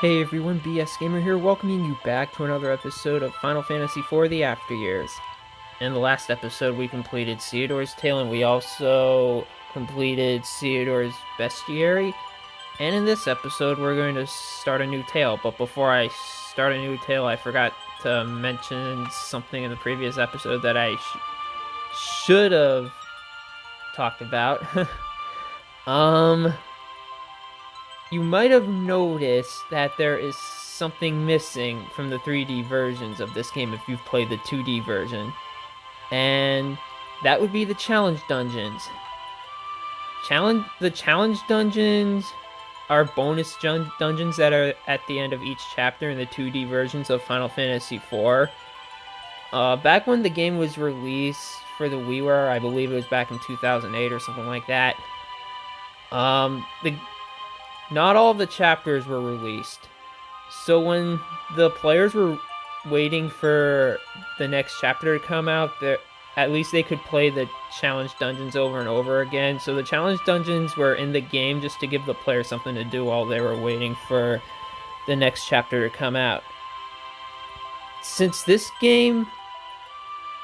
Hey everyone, BS Gamer here, welcoming you back to another episode of Final Fantasy IV: The After Years. In the last episode, we completed Theodore's Tale, and we also completed Theodore's Bestiary. And in this episode, we're going to start a new tale. But before I start a new tale, I forgot to mention something in the previous episode that I should have talked about. um, you might have noticed that there is something missing from the 3D versions of this game if you've played the 2D version. And that would be the challenge dungeons. The challenge dungeons are bonus dungeons that are at the end of each chapter in the 2D versions of Final Fantasy IV. Back when the game was released for the WiiWare, I believe it was back in 2008 or something like that. The Not all of the chapters were released. So when the players were waiting for the next chapter to come out, at least they could play the challenge dungeons over and over again. So the challenge dungeons were in the game just to give the player something to do while they were waiting for the next chapter to come out. Since this game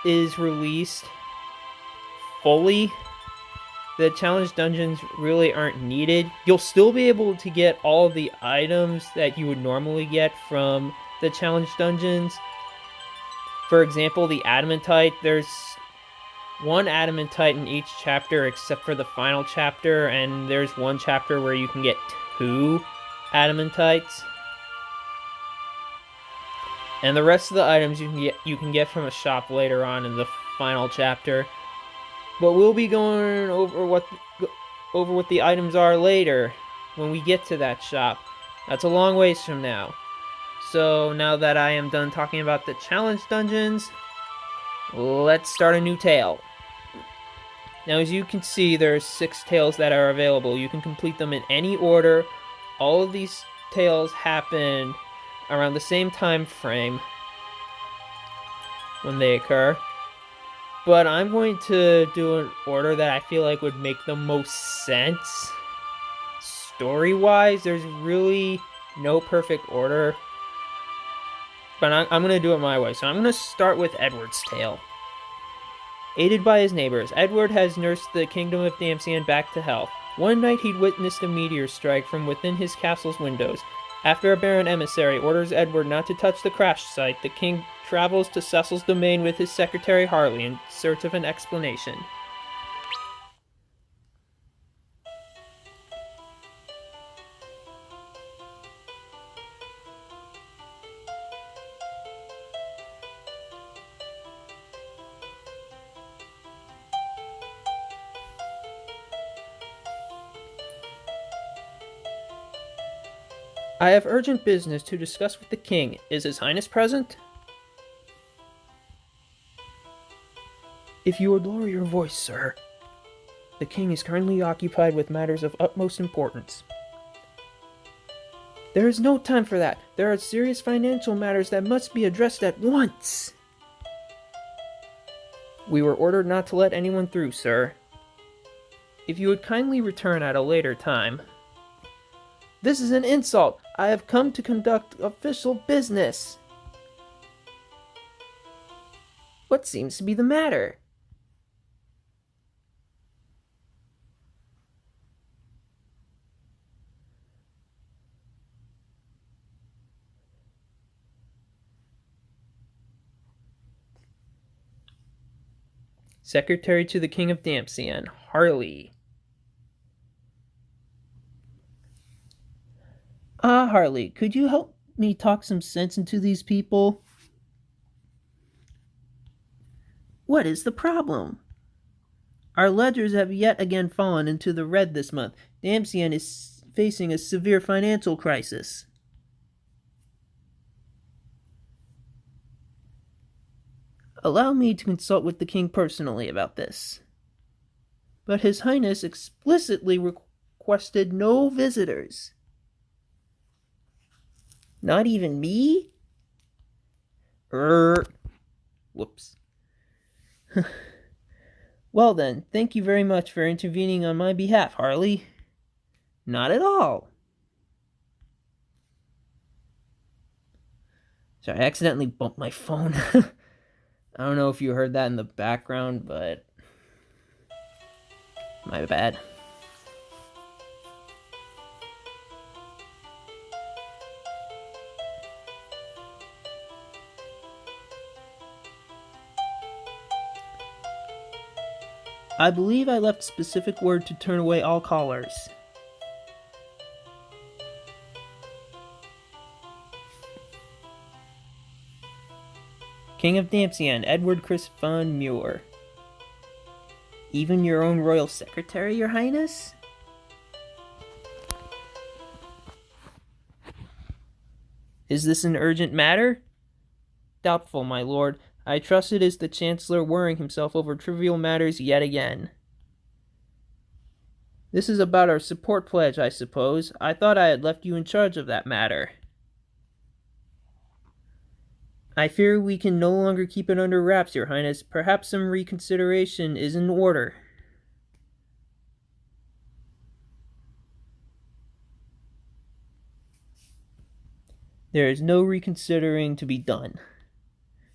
is released fully, the challenge dungeons really aren't needed. You'll still be able to get all of the items that you would normally get from the challenge dungeons. For example, the adamantite, there's one adamantite in each chapter except for the final chapter, and there's one chapter where you can get 2 adamantites. And the rest of the items you can get from a shop later on in the final chapter. But we'll be going over what the items are later when we get to that shop. That's a long ways from now. So now that I am done talking about the challenge dungeons, let's start a new tale. Now, as you can see, there are 6 tales that are available. You can complete them in any order. All of these tales happen around the same time frame when they occur. But I'm going to do an order that I feel like would make the most sense. Story-wise, there's really no perfect order. But I'm going to do it my way. So I'm going to start with Edward's tale. Aided by his neighbors, Edward has nursed the kingdom of Damcian back to health. One night he'd witnessed a meteor strike from within his castle's windows. After a Baron emissary orders Edward not to touch the crash site, the king travels to Cecil's domain with his secretary Harley in search of an explanation. I have urgent business to discuss with the king. Is His Highness present? If you would lower your voice, sir. The king is currently occupied with matters of utmost importance. There is no time for that. There are serious financial matters that must be addressed at once. We were ordered not to let anyone through, sir. If you would kindly return at a later time. This is an insult. I have come to conduct official business. What seems to be the matter? Secretary to the King of Damcian, Harley. Harley, could you help me talk some sense into these people? What is the problem? Our ledgers have yet again fallen into the red this month. Damcian is facing a severe financial crisis. Allow me to consult with the king personally about this. But His Highness explicitly requested no visitors. Not even me? Whoops. Well then, thank you very much for intervening on my behalf, Harley. Not at all. Sorry, I accidentally bumped my phone. I don't know if you heard that in the background, but my bad. I believe I left specific word to turn away all callers. King of Damcian, Edward Chris von Muir. Even your own royal secretary, your highness? Is this an urgent matter? Doubtful, my lord. I trust it is the Chancellor worrying himself over trivial matters yet again. This is about our support pledge, I suppose. I thought I had left you in charge of that matter. I fear we can no longer keep it under wraps, your highness. Perhaps some reconsideration is in order. There is no reconsidering to be done.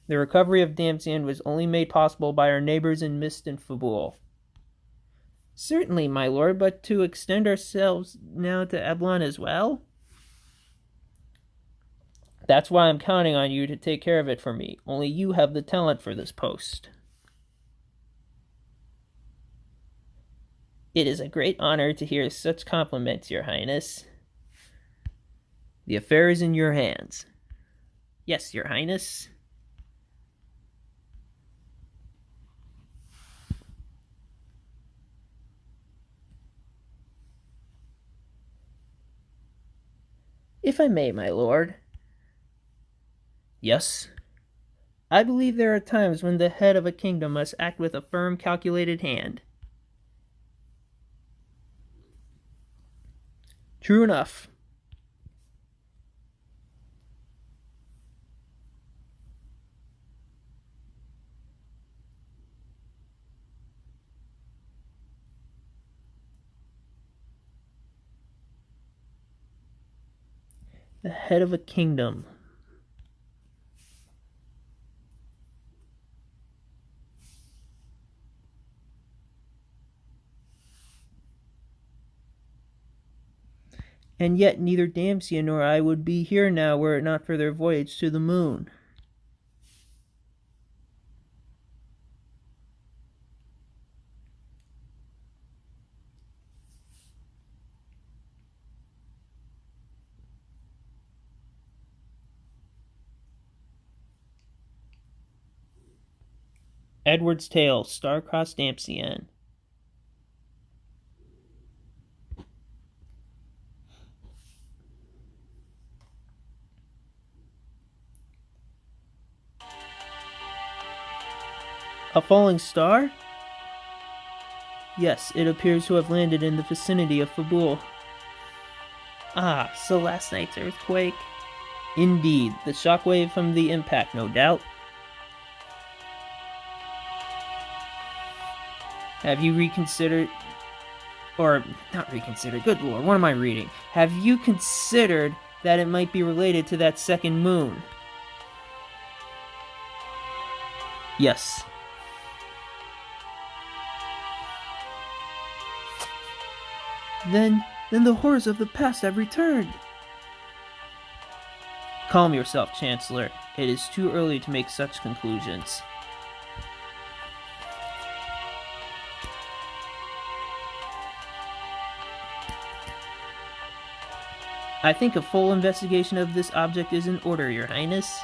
The recovery of Damcian was only made possible by our neighbors in Mist and Fabul. Certainly, my lord, but to extend ourselves now to Eblon as well? That's why I'm counting on you to take care of it for me. Only you have the talent for this post. It is a great honor to hear such compliments, your highness. The affair is in your hands. Yes, your highness. If I may, my lord. Yes? I believe there are times when the head of a kingdom must act with a firm, calculated hand. True enough. The head of a kingdom. And yet neither Damcian nor I would be here now were it not for their voyage to the moon. Edward's Tale, Star-Crossed Damcian. A falling star? Yes, it appears to have landed in the vicinity of Fabul. Ah, so last night's earthquake? Indeed, the shockwave from the impact, no doubt. Have you reconsidered... Or, not reconsidered, good lord, what am I reading? Have you considered that it might be related to that second moon? Yes. Then the horrors of the past have returned. Calm yourself, Chancellor. It is too early to make such conclusions. I think a full investigation of this object is in order, your highness.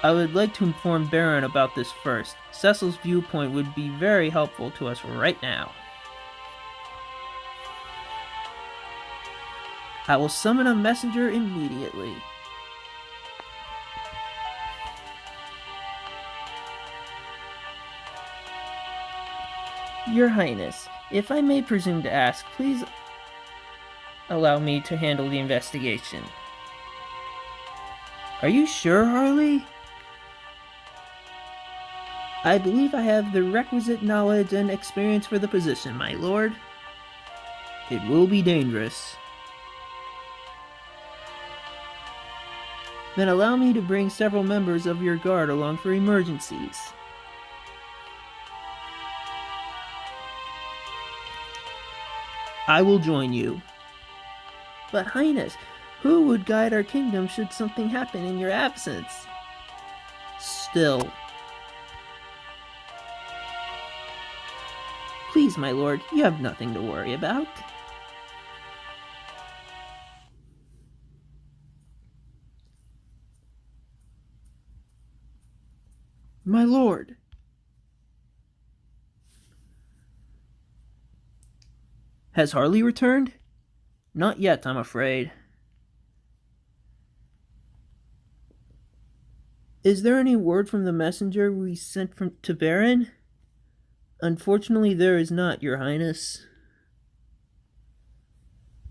I would like to inform Baron about this first. Cecil's viewpoint would be very helpful to us right now. I will summon a messenger immediately. Your Highness, if I may presume to ask, please allow me to handle the investigation. Are you sure, Harley? I believe I have the requisite knowledge and experience for the position, my lord. It will be dangerous. Then allow me to bring several members of your guard along for emergencies. I will join you. But Highness, who would guide our kingdom should something happen in your absence? Still. Please, my lord, you have nothing to worry about. My lord. Has Harley returned? Not yet, I'm afraid. Is there any word from the messenger we sent to Baron? Unfortunately, there is not, Your Highness.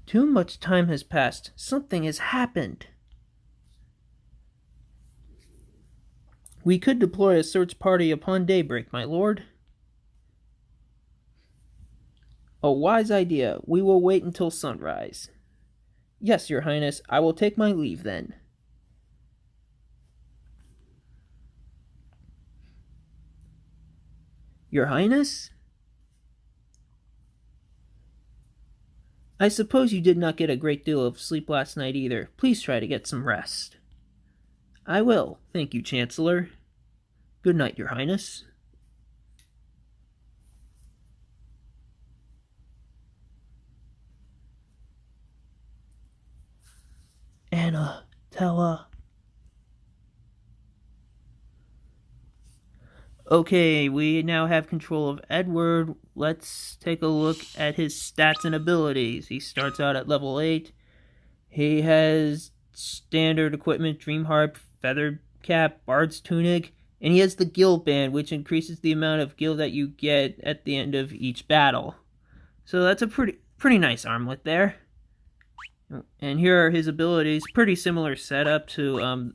Too much time has passed. Something has happened. We could deploy a search party upon daybreak, my lord. A wise idea. We will wait until sunrise. Yes, Your Highness. I will take my leave then. Your Highness? I suppose you did not get a great deal of sleep last night either. Please try to get some rest. I will, thank you, Chancellor. Good night, Your Highness. Anna, Tella. Okay, we now have control of Edward. Let's take a look at his stats and abilities. He starts out at level 8. He has standard equipment, Dream Harp, Feather Cap, Bard's Tunic, and he has the Guild Band, which increases the amount of gil that you get at the end of each battle. So that's a pretty nice armlet there. And here are his abilities. Pretty similar setup to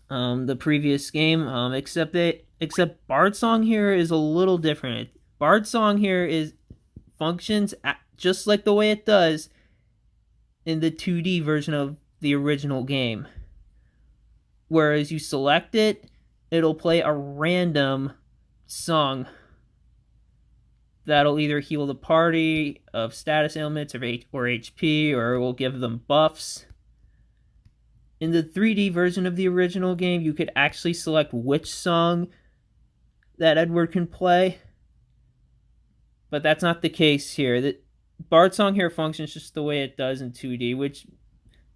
the previous game, except Bard Song here is a little different. Bard Song here functions just like the way it does in the 2D version of the original game. Whereas you select it, it'll play a random song that'll either heal the party of status ailments or HP, or it will give them buffs. In the 3D version of the original game, you could actually select which song that Edward can play. But that's not the case here. The Bard Song here functions just the way it does in 2D, which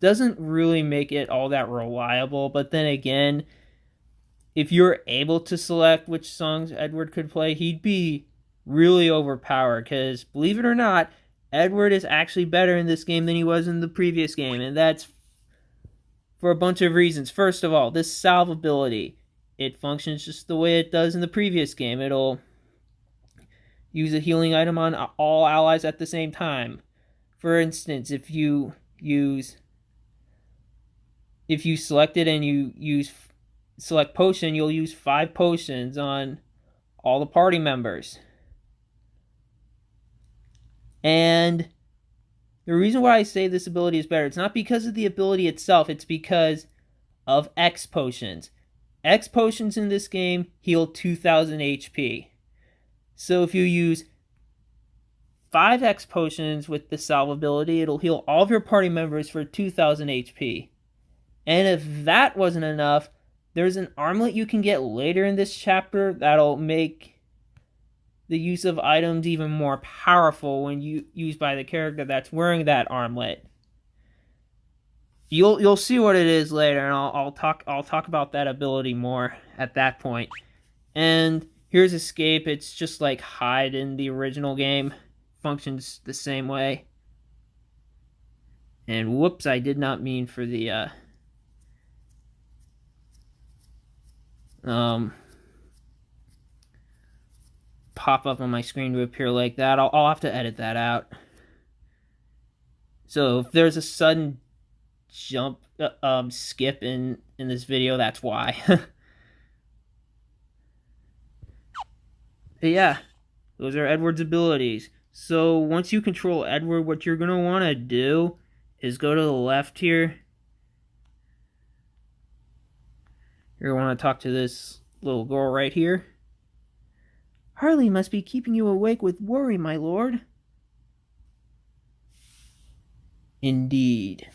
doesn't really make it all that reliable. But then again, if you're able to select which songs Edward could play, he'd be really overpowered. Because, believe it or not, Edward is actually better in this game than he was in the previous game. And that's for a bunch of reasons. First of all, this salve ability. It functions just the way it does in the previous game. It'll use a healing item on all allies at the same time. For instance, if you select it and you select potion, you'll use 5 potions on all the party members. And the reason why I say this ability is better, it's not because of the ability itself, it's because of X potions. X potions in this game heal 2000 HP. So if you use 5 X potions with the salve ability, it'll heal all of your party members for 2000 HP. And if that wasn't enough, there's an armlet you can get later in this chapter that'll make the use of items even more powerful when used by the character that's wearing that armlet. You'll see what it is later, and I'll talk about that ability more at that point. And here's Escape. It's just like Hide in the original game. Functions the same way. And whoops, I did not mean for the pop up on my screen to appear like that. I'll have to edit that out. So if there's a sudden jump skip in this video, that's why. But yeah, those are Edward's abilities. So once you control Edward, what you're going to want to do is go to the left here You want to talk to this little girl right here? Harley must be keeping you awake with worry, my lord. Indeed.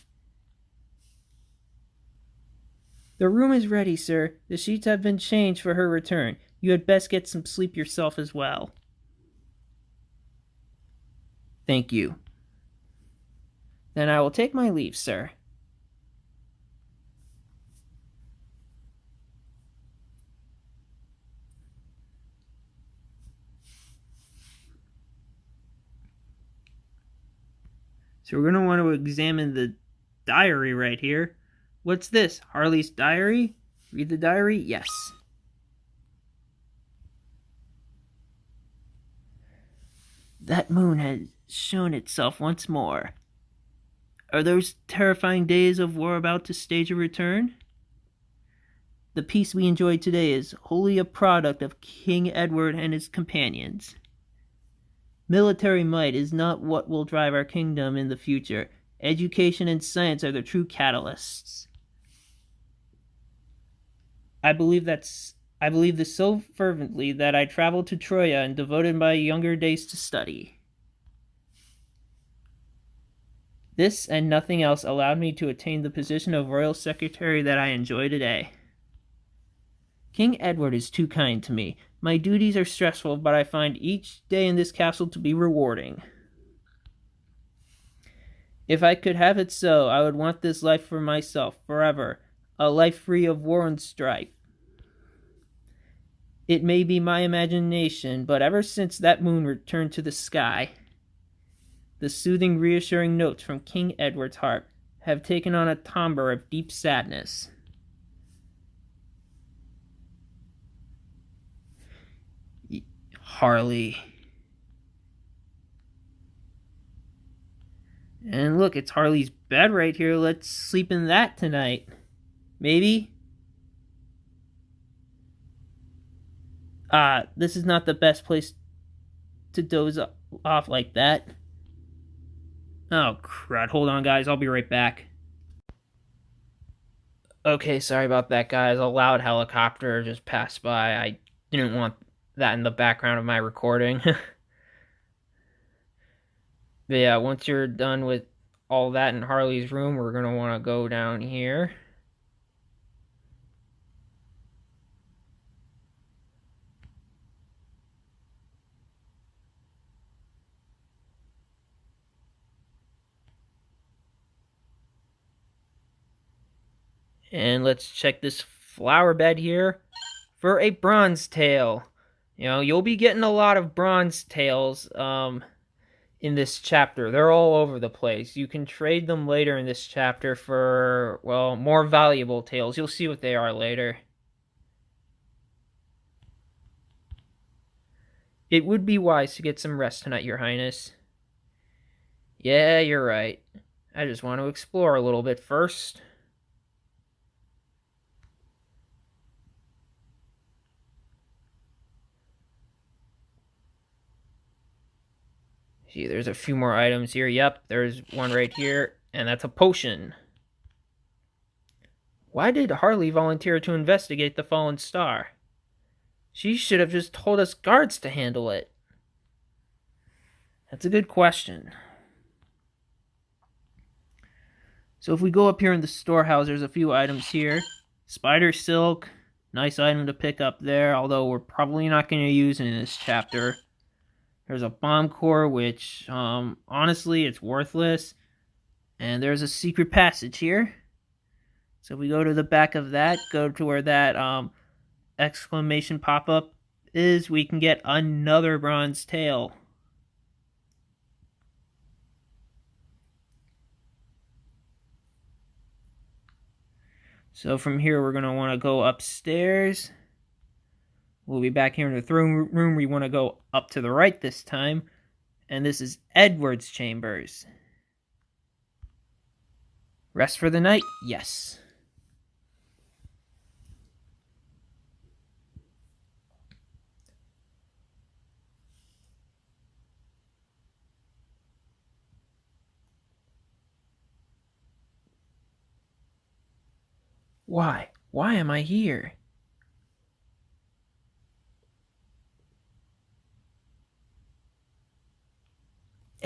The room is ready, sir. The sheets have been changed for her return. You had best get some sleep yourself as well. Thank you. Then I will take my leave, sir. So we're going to want to examine the diary right here. What's this? Harley's diary? Read the diary? Yes. That moon has shown itself once more. Are those terrifying days of war about to stage a return? The peace we enjoy today is wholly a product of King Edward and his companions. Military might is not what will drive our kingdom in the future. Education and science are the true catalysts. I believe this so fervently that I traveled to Troya and devoted my younger days to study. This and nothing else allowed me to attain the position of royal secretary that I enjoy today. King Edward is too kind to me. My duties are stressful, but I find each day in this castle to be rewarding. If I could have it so, I would want this life for myself, forever, a life free of war and strife. It may be my imagination, but ever since that moon returned to the sky, the soothing, reassuring notes from King Edward's harp have taken on a timbre of deep sadness. Harley. And look, it's Harley's bed right here. Let's sleep in that tonight. Maybe? This is not the best place to doze off like that. Oh, crud. Hold on, guys. I'll be right back. Okay, sorry about that, guys. A loud helicopter just passed by. I didn't want that in the background of my recording. But yeah, once you're done with all that in Harley's room, we're going to want to go down here. And let's check this flower bed here for a bronze tail. You know, you'll be getting a lot of bronze tails in this chapter. They're all over the place. You can trade them later in this chapter for, well, more valuable tails. You'll see what they are later. It would be wise to get some rest tonight, Your Highness. Yeah, you're right. I just want to explore a little bit first. See, there's a few more items here. Yep, there's one right here, and that's a potion. Why did Harley volunteer to investigate the fallen star? She should have just told us guards to handle it. That's a good question. So if we go up here in the storehouse, there's a few items here. Spider silk, nice item to pick up there, although we're probably not going to use it in this chapter. There's a bomb core, which, honestly, it's worthless. And there's a secret passage here. So if we go to the back of that, go to where that, exclamation pop-up is, we can get another bronze tail. So from here, we're going to want to go upstairs. We'll be back here in the throne room. We want to go up to the right this time. And this is Edward's chambers. Rest for the night? Yes. Why? Why am I here?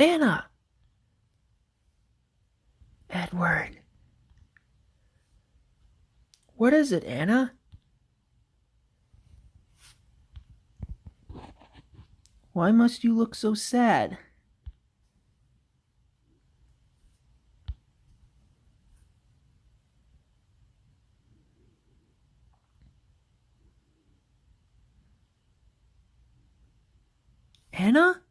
Anna! Edward. What is it, Anna? Why must you look so sad? Anna?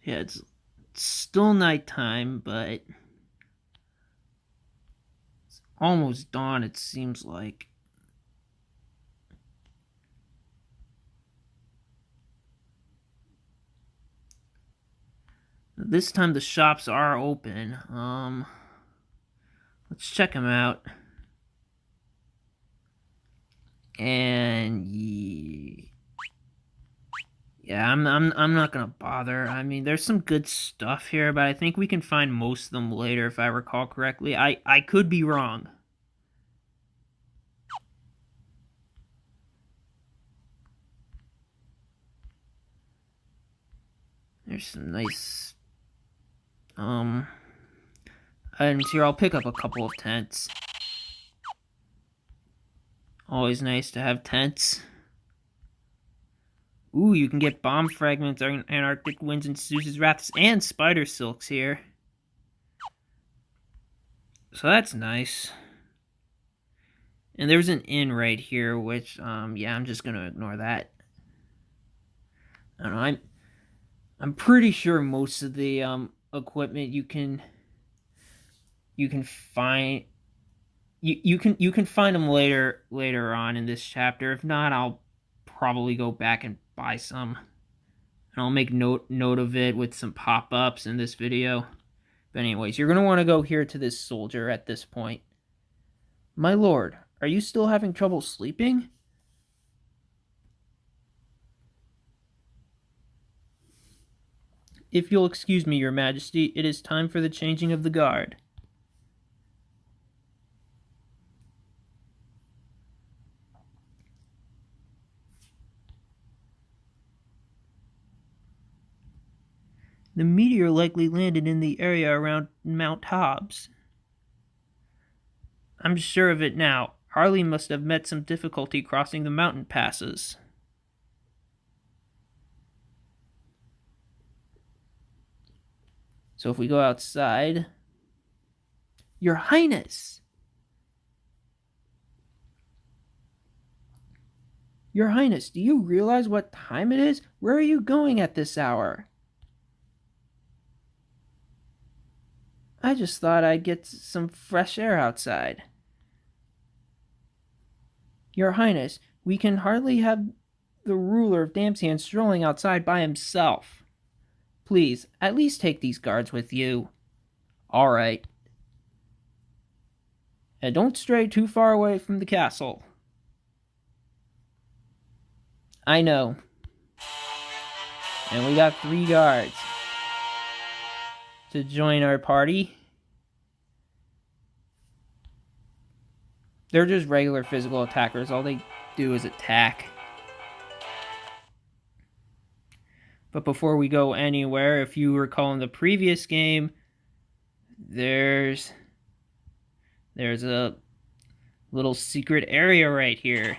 Yeah, it's still nighttime, but it's almost dawn, it seems like. This time the shops are open. Let's check them out. And yeah, I'm not gonna bother. I mean, there's some good stuff here, but I think we can find most of them later, if I recall correctly. I could be wrong. There's some nice items here. I'll pick up a couple of tents. Always nice to have tents. Ooh, you can get bomb fragments, Antarctic winds, and Zeus's wraths, and spider silks here. So that's nice. And there's an inn right here, which, yeah, I'm just gonna ignore that. I don't know, I'm pretty sure most of the, equipment you can find... You can find them later on in this chapter. If not, I'll probably go back and buy some, and I'll make note of it with some pop-ups in this video. But anyways, you're gonna want to go here to this soldier at this point. My lord, are you still having trouble sleeping? If you'll excuse me, your majesty, it is time for the changing of the guard. The meteor likely landed in the area around Mount Hobbs. I'm sure of it now. Harley must have met some difficulty crossing the mountain passes. So if we go outside... Your Highness! Your Highness, do you realize what time it is? Where are you going at this hour? I just thought I'd get some fresh air outside. Your Highness, we can hardly have the ruler of Damsian strolling outside by himself. Please, at least take these guards with you. All right. And don't stray too far away from the castle. I know. And we got 3 guards to join our party. They're just regular physical attackers. All they do is attack. But before we go anywhere, if you recall in the previous game, there's a little secret area right here.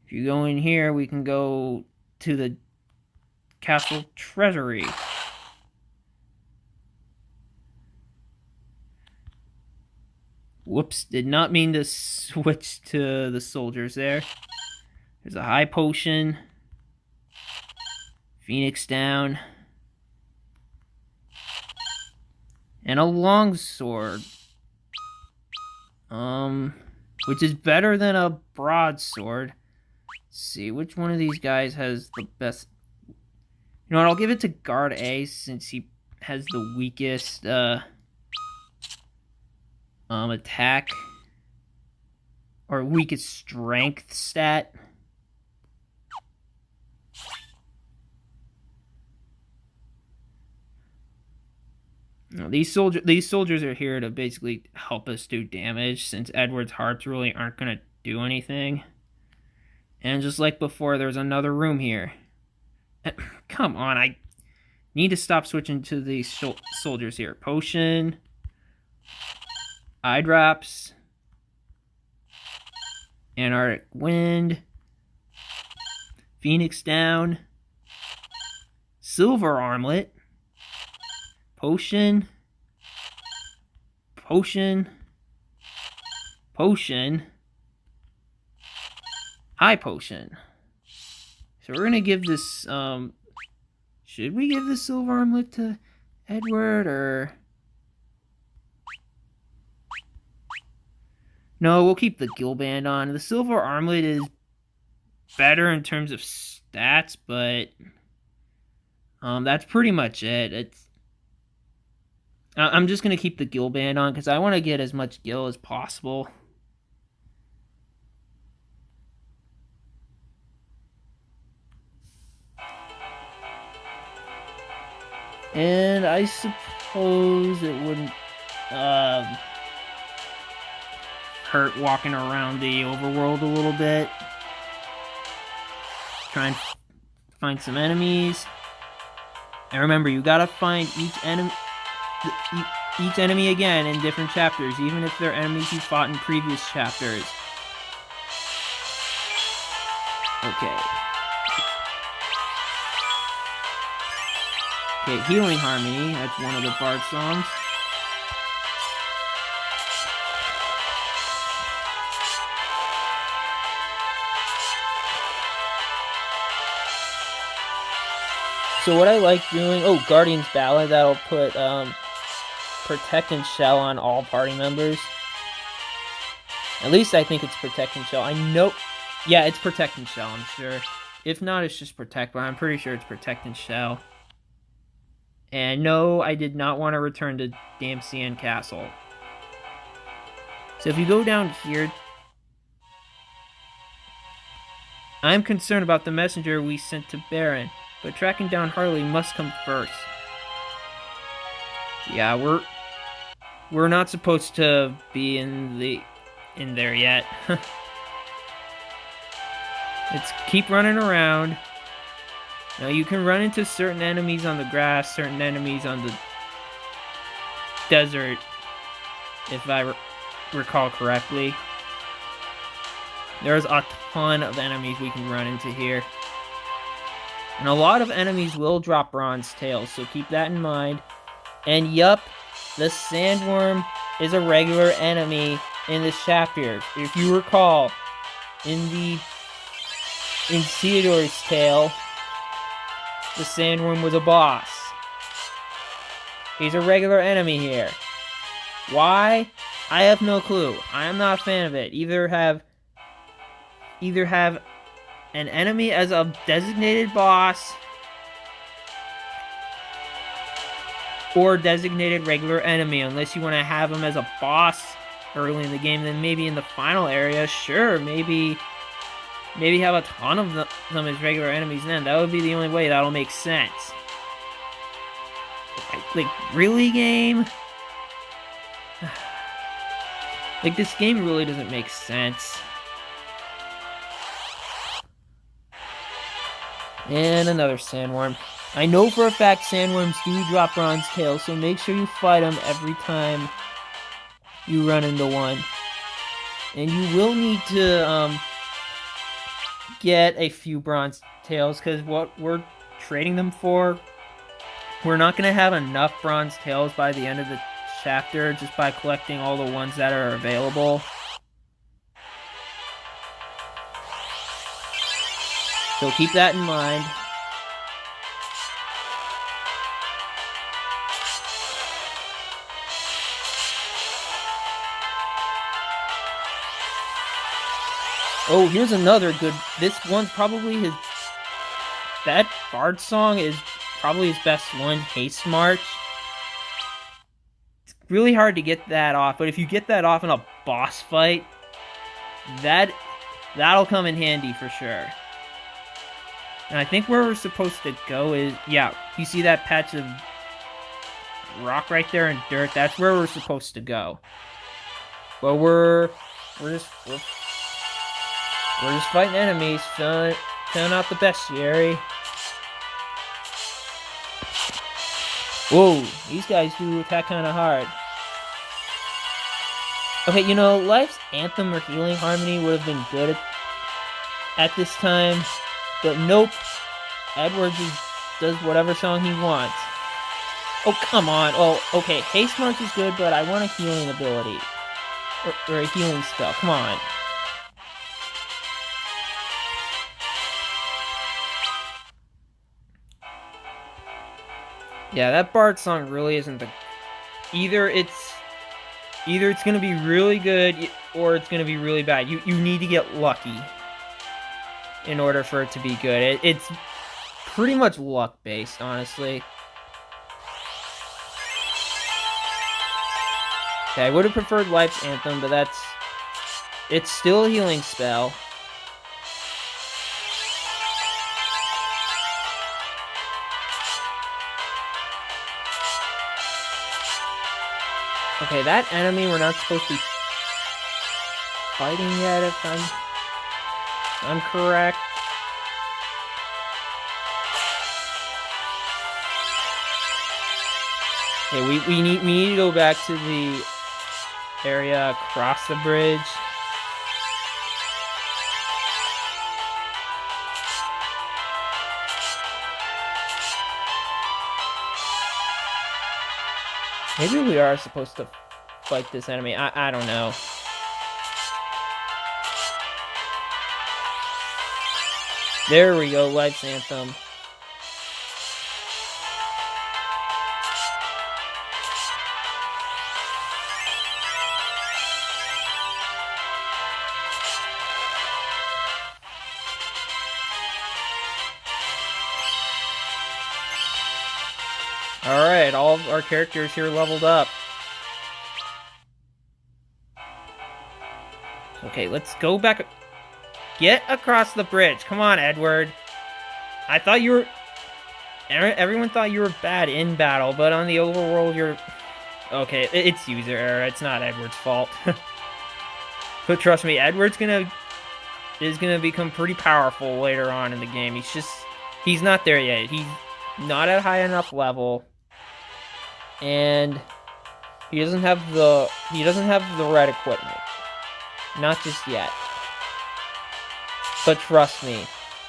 If you go in here, we can go to the castle treasury. Whoops, did not mean to switch to the soldiers there. There's a high potion. Phoenix down. And a longsword. Which is better than a broadsword. Let's see, which one of these guys has the best... You know what, I'll give it to Guard A since he has the weakest, attack. Or weakest strength stat. These soldiers are here to basically help us do damage, since Edward's hearts really aren't gonna do anything. And just like before, there's another room here. Come on, I need to stop switching to these soldiers here. Potion, eye drops, Antarctic wind, Phoenix down, silver armlet, potion, potion, potion, high potion. So we're gonna give this, should we give the silver armlet to Edward, or... No, we'll keep the Gilband on. The silver armlet is better in terms of stats, but that's pretty much it. I'm just gonna keep the Gilband on because I want to get as much gil as possible. And I suppose it wouldn't hurt walking around the overworld a little bit. Try and find some enemies. And remember, you gotta find each enemy again in different chapters, even if they're enemies you fought in previous chapters. Okay. Okay, Healing Harmony, that's one of the Bard songs. So what I like doing, Guardian's Ballad, that'll put Protect and Shell on all party members. At least I think it's Protect and Shell. I know, yeah, it's Protect and Shell, I'm sure. If not, it's just Protect, but I'm pretty sure it's Protect and Shell. And no, I did not want to return to Damcyan Castle. So if you go down here, I'm concerned about the messenger we sent to Baron, but tracking down Harley must come first. Yeah, we're not supposed to be in there yet. Let's keep running around. Now you can run into certain enemies on the grass, certain enemies on the desert, if I recall correctly. There's a ton of enemies we can run into here. And a lot of enemies will drop bronze tails, so keep that in mind. And yup, the sandworm is a regular enemy in this chapter. If you recall, in Theodore's tale, the sandworm was a boss. He's a regular enemy here. Why? I have no clue. I am not a fan of it. Either have an enemy as a designated boss, or designated regular enemy, unless you want to have him as a boss early in the game. Then maybe in the final area, sure, maybe have a ton of them as regular enemies then. That would be the only way that'll make sense. Like, really, game? Like, this game really doesn't make sense. And another sandworm. I know for a fact sandworms do drop bronze tails, so make sure you fight them every time you run into one. And you will need to get a few bronze tails, because what we're trading them for, we're not going to have enough bronze tails by the end of the chapter just by collecting all the ones that are available. So keep that in mind. Oh, here's another good... This one's probably his... That Bard song is probably his best one, Haste March. It's really hard to get that off, but if you get that off in a boss fight, that'll come in handy for sure. And I think where we're supposed to go is... Yeah, you see that patch of rock right there and dirt. That's where we're supposed to go. But we're just fighting enemies, feeling out the bestiary. Whoa, these guys do attack kind of hard. Okay, you know, Life's Anthem or Healing Harmony would have been good at this time, but nope. Edward just does whatever song he wants. Oh, come on. Oh, okay, Haste March is good, but I want a healing ability. Or a healing spell. Come on. Yeah, that Bard song really isn't the... Either it's gonna be really good, or it's gonna be really bad. You need to get lucky in order for it to be good. It's pretty much luck-based, honestly. Okay, I would have preferred Life's Anthem, but it's still a healing spell. Okay, that enemy we're not supposed to be fighting yet, if I'm correct. Okay, we need to go back to the area across the bridge. Maybe we are supposed to fight this enemy. I don't know. There we go, Life's Anthem. Alright, all of our characters here leveled up. Okay, let's go back. Get across the bridge. Come on, Edward. I thought you were... Everyone thought you were bad in battle, but on the overworld, you're... Okay, it's user error. It's not Edward's fault. But trust me, Edward's is gonna become pretty powerful later on in the game. He's not there yet. He's not at high enough level. And he doesn't have the right equipment. Not just yet. But trust me,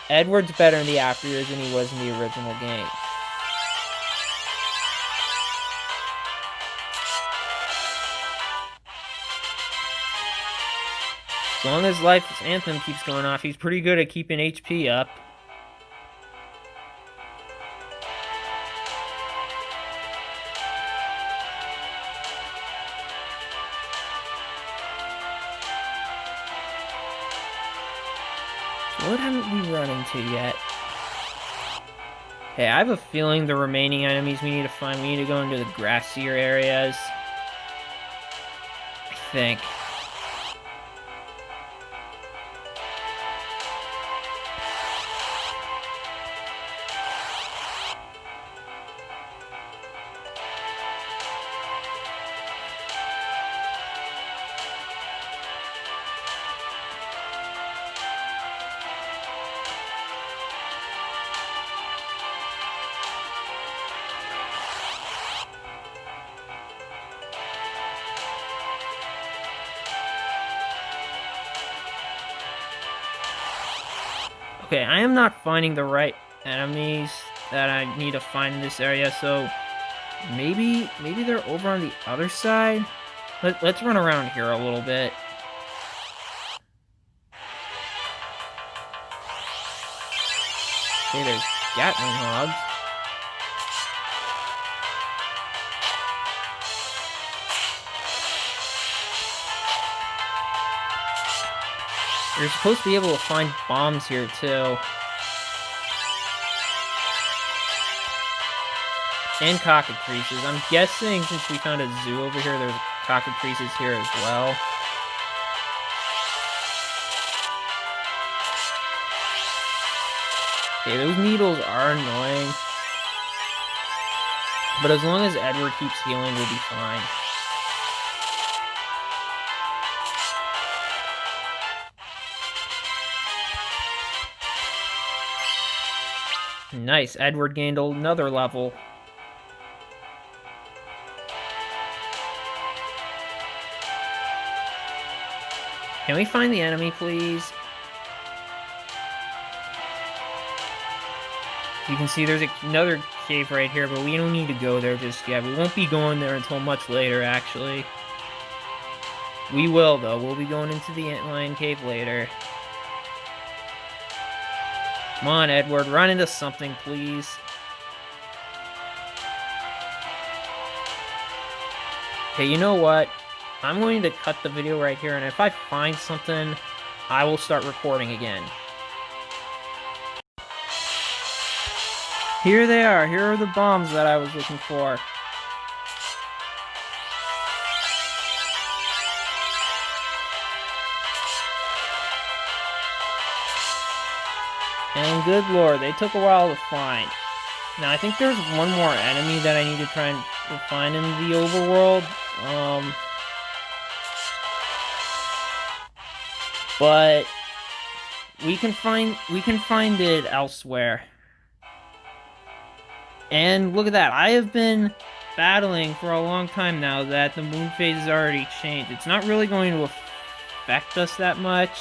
Edward's better in the after years than he was in the original game. As long as Life's Anthem keeps going off, he's pretty good at keeping HP up. What haven't we run into yet? Okay, I have a feeling the remaining enemies we need to find, we need to go into the grassier areas. I think. Okay, I am not finding the right enemies that I need to find in this area, so maybe they're over on the other side? Let's run around here a little bit. Okay, there's Gatling Hogs. You're supposed to be able to find bombs here, too. And cockatrices. I'm guessing since we found a zoo over here, there's cockatrices here as well. Okay, those needles are annoying. But as long as Edward keeps healing, we'll be fine. Nice, Edward gained another level. Can we find the enemy, please? You can see there's another cave right here, but we don't need to go there just yet. We won't be going there until much later, actually. We will, though. We'll be going into the Antlion Cave later. Come on, Edward. Run into something, please. Okay, you know what? I'm going to cut the video right here, and if I find something, I will start recording again. Here they are. Here are the bombs that I was looking for. And good lord, they took a while to find. Now, I think there's one more enemy that I need to try and find in the overworld. But we can find it elsewhere. And look at that, I have been battling for a long time now that the moon phase has already changed. It's not really going to affect us that much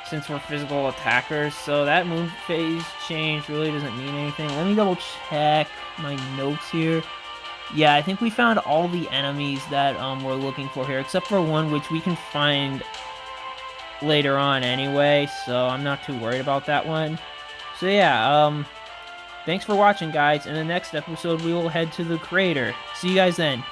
since we're physical attackers, so that moon phase change really doesn't mean anything. Let me double check my notes here. Yeah, I think we found all the enemies that we're looking for here, except for one which we can find later on anyway, so I'm not too worried about that one. So yeah, thanks for watching, guys. In the next episode, we will head to the crater. See you guys then.